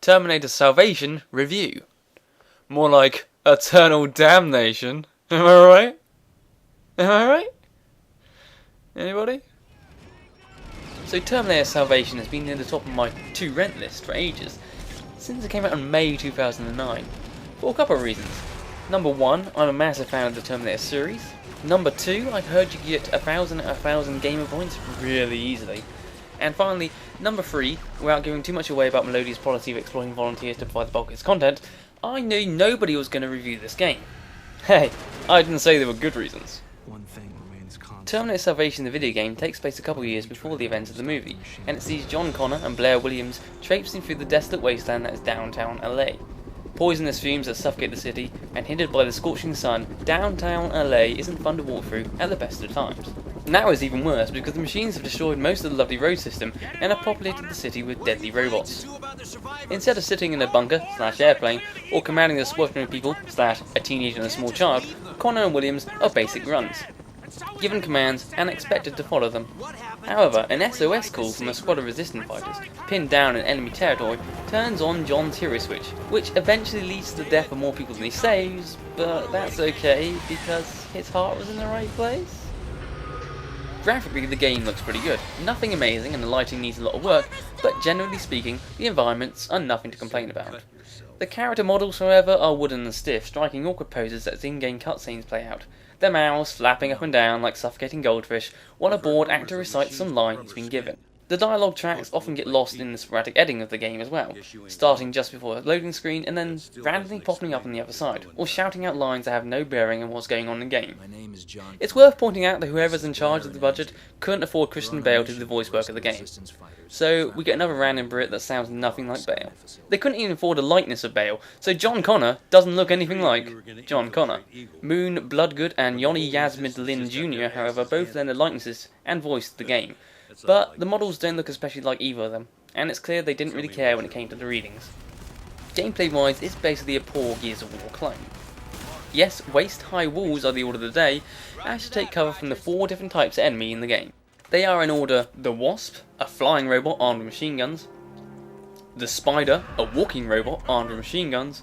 Terminator Salvation review. More like Eternal Damnation. Am I right? Am I right? Anybody? So Terminator Salvation has been near the top of my to rent list for ages, since it came out in May 2009, for a couple of reasons. Number one, I'm a massive fan of the Terminator series. Number two, I've heard you get 1,000 out of 1,000 gamer points really easily. And finally, number three, without giving too much away about Melodia's policy of exploiting volunteers to provide the bulk of its content, I knew nobody was going to review this game. Hey, I didn't say there were good reasons. One thing remains constant. Terminator Salvation, the video game, takes place a couple of years before the events of the movie, and it sees John Connor and Blair Williams traipsing through the desolate wasteland that is downtown LA. Poisonous fumes that suffocate the city, and hindered by the scorching sun, downtown LA isn't fun to walk through at the best of times. Now it's even worse because the machines have destroyed most of the lovely road system and have populated the city with deadly robots. Instead of sitting in a bunker/airplane or commanding the squadron of people/a teenager and a small child, Connor and Williams are basic runs, given commands and expected to follow them. However, an SOS call from a squad of resistance fighters, pinned down in enemy territory, turns on John's hero switch, which eventually leads to the death of more people than he saves, but that's okay because his heart was in the right place. Graphically, the game looks pretty good. Nothing amazing and the lighting needs a lot of work, but generally speaking, the environments are nothing to complain about. The character models, however, are wooden and stiff, striking awkward poses as in-game cutscenes play out, their mouths flapping up and down like suffocating goldfish, while a bored actor recites some line he's been given. The dialogue tracks often get lost in the sporadic editing of the game as well, starting just before a loading screen and then randomly popping up on the other side, or shouting out lines that have no bearing on what's going on in the game. It's worth pointing out that whoever's in charge of the budget couldn't afford Christian Bale to do the voice work of the game. So we get another random Brit that sounds nothing like Bale. They couldn't even afford the likeness of Bale, so John Connor doesn't look anything like John Connor. Moon Bloodgood and Yoni Yasmid Lin Jr., however, both lend their likenesses and voiced the game. But the models don't look especially like either of them, and it's clear they didn't really care when it came to the readings. Gameplay-wise, it's basically a poor Gears of War clone. Yes, waist-high walls are the order of the day, as you take cover from the 4 different types of enemy in the game. They are in order: the Wasp, a flying robot armed with machine guns; the Spider, a walking robot armed with machine guns;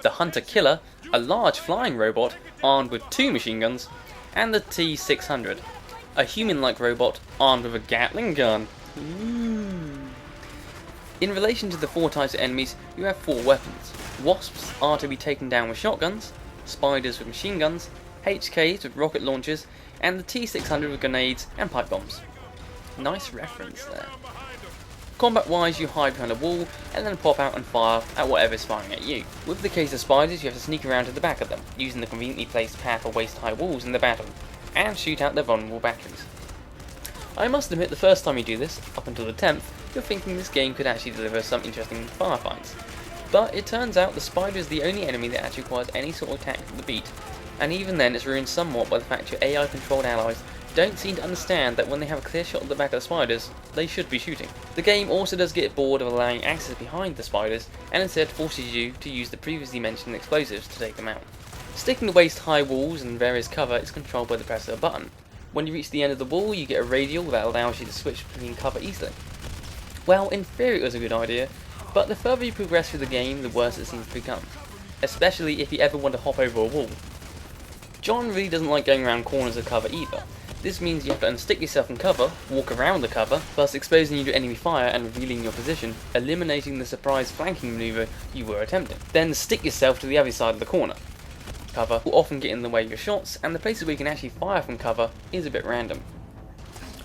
the Hunter-Killer, a large flying robot armed with 2 machine guns; and the T-600, a human-like robot armed with a Gatling gun. In relation to the 4 types of enemies, you have 4 weapons. Wasps are to be taken down with shotguns, Spiders with machine guns, HKs with rocket launchers, and the T-600 with grenades and pipe bombs. Nice reference there. Combat-wise, you hide behind a wall and then pop out and fire at whatever's firing at you. With the case of Spiders, you have to sneak around to the back of them, using the conveniently placed path or waist-high walls in the battle, and shoot out their vulnerable batteries. I must admit, the first time you do this, up until the 10th, you're thinking this game could actually deliver some interesting firefights. But it turns out the Spider is the only enemy that actually requires any sort of tactical beat, and even then it's ruined somewhat by the fact your AI-controlled allies don't seem to understand that when they have a clear shot at the back of the Spiders, they should be shooting. The game also does get bored of allowing access behind the Spiders, and instead forces you to use the previously mentioned explosives to take them out. Sticking to waist-high walls and various cover is controlled by the press of a button. When you reach the end of the wall, you get a radial that allows you to switch between cover easily. Well, in theory it was a good idea, but the further you progress through the game, the worse it seems to become. Especially if you ever want to hop over a wall. John really doesn't like going around corners of cover either. This means you have to unstick yourself from cover, walk around the cover, thus exposing you to enemy fire and revealing your position, eliminating the surprise flanking maneuver you were attempting. Then stick yourself to the other side of the corner. Cover will often get in the way of your shots, and the places where you can actually fire from cover is a bit random.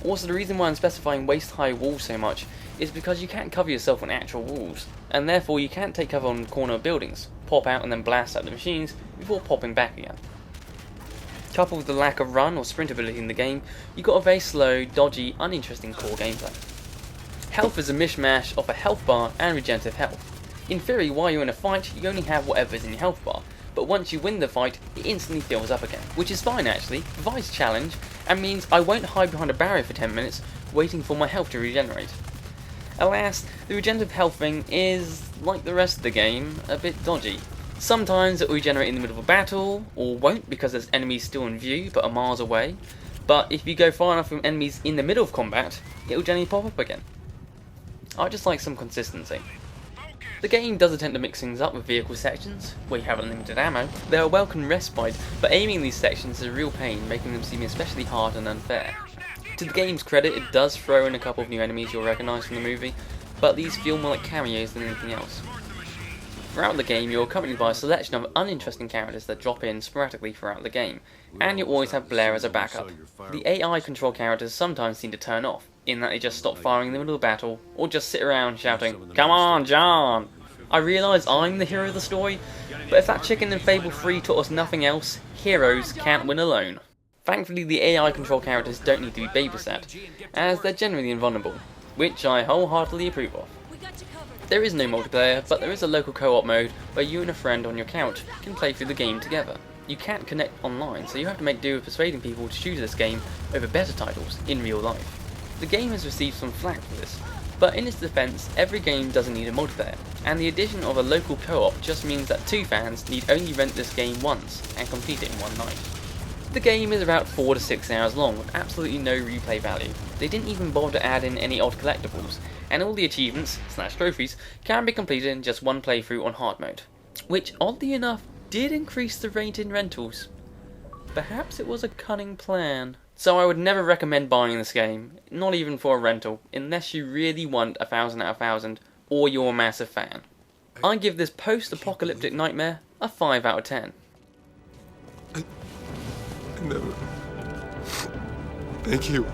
Also, the reason why I'm specifying waist-high walls so much is because you can't cover yourself on actual walls, and therefore you can't take cover on corner of buildings, pop out and then blast at the machines before popping back again. Coupled with the lack of run or sprint ability in the game, you've got a very slow, dodgy, uninteresting core gameplay. Health is a mishmash of a health bar and regenerative health. In theory, while you're in a fight, you only have whatever is in your health bar, but once you win the fight, it instantly fills up again, which is fine actually, provides challenge, and means I won't hide behind a barrier for 10 minutes, waiting for my health to regenerate. Alas, the regenerative health thing is, like the rest of the game, a bit dodgy. Sometimes it will regenerate in the middle of a battle, or won't because there's enemies still in view but are miles away, but if you go far enough from enemies in the middle of combat, it will generally pop up again. I just like some consistency. The game does attempt to mix things up with vehicle sections, where you have unlimited ammo. They are a welcome respite, but aiming these sections is a real pain, making them seem especially hard and unfair. To the game's credit, it does throw in a couple of new enemies you'll recognise from the movie, but these feel more like cameos than anything else. Throughout the game, you're accompanied by a selection of uninteresting characters that drop in sporadically throughout the game, and you always have Blair as a backup. The AI control characters sometimes seem to turn off, in that they just stop firing in the middle of battle, or just sit around shouting, "Come on, John!" I realise I'm the hero of the story, but if that chicken in Fable 3 taught us nothing else, heroes can't win alone. Thankfully, the AI control characters don't need to be babysat, as they're generally invulnerable, which I wholeheartedly approve of. There is no multiplayer, but there is a local co-op mode where you and a friend on your couch can play through the game together. You can't connect online, so you have to make do with persuading people to choose this game over better titles in real life. The game has received some flack for this, but in its defense, every game doesn't need a multiplayer, and the addition of a local co-op just means that two fans need only rent this game once and complete it in one night. The game is about 4 to 6 hours long with absolutely no replay value. They didn't even bother to add in any odd collectibles, and all the achievements, / trophies, can be completed in just one playthrough on hard mode, which oddly enough did increase the rate in rentals. Perhaps it was a cunning plan. So I would never recommend buying this game, not even for a rental, unless you really want 1000 out of 1000 or you're a massive fan. I give this post-apocalyptic nightmare a 5 out of 10. I never... Thank you.